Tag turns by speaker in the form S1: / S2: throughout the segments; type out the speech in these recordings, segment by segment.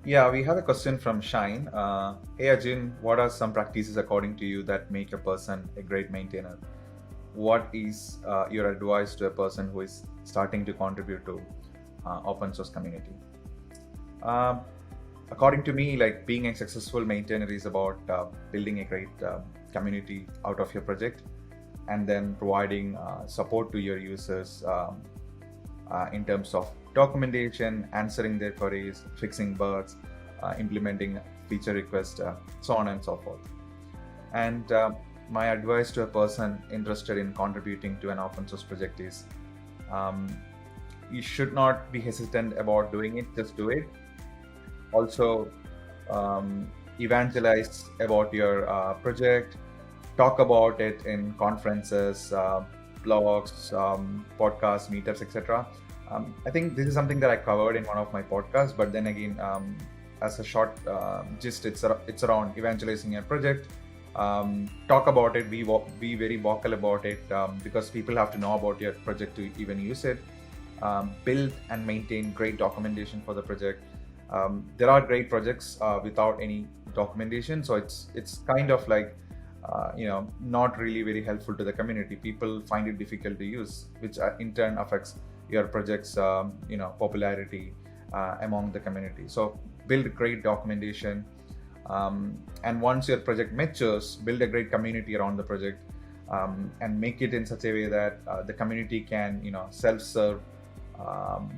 S1: Yeah, we have a question from Shine. Hey Arjun, what are some practices according to you that make a person a great maintainer? What is your advice to a person who is starting to contribute to open source community? Um, According to me, like being a successful maintainer is about building a great community out of your project, and then providing support to your users in terms of documentation, answering their queries, fixing bugs, implementing feature requests, so on and so forth. And my advice to a person interested in contributing to an open source project is um, you should not be hesitant about doing it, just do it. Also, evangelize about your project, talk about it in conferences, blogs, podcasts, meetups, etc. I think this is something that I covered in one of my podcasts, but then again, as a short gist, it's around evangelizing your project. Talk about it, be very vocal about it, because people have to know about your project to even use it. Build and maintain great documentation for the project. There are great projects without any documentation, so it's kind of like not really very helpful to the community. People find it difficult to use, which in turn affects your project's popularity among the community. So build great documentation, and once your project matures, build a great community around the project, and make it in such a way that the community can self-serve um,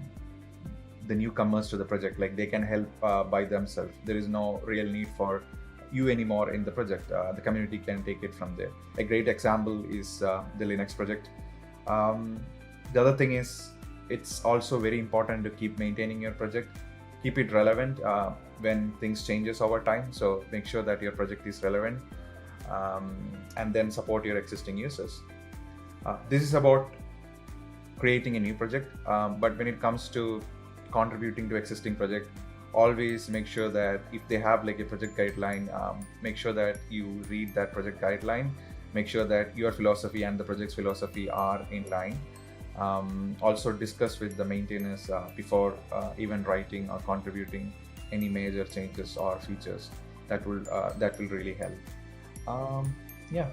S1: the newcomers to the project. Like they can help by themselves. There is no real need for you anymore in the project. The community can take it from there. A great example is the Linux project. um, the other thing is, it's also very important to keep maintaining your project, keep it relevant when things changes over time. So make sure that your project is relevant, and then support your existing users. This is about creating a new project, but when it comes to contributing to existing project, always make sure that if they have like a project guideline, make sure that you read that project guideline, make sure that your philosophy and the project's philosophy are in line. Also discuss with the maintainers before even writing or contributing any major changes or features. That will really help. um, yeah.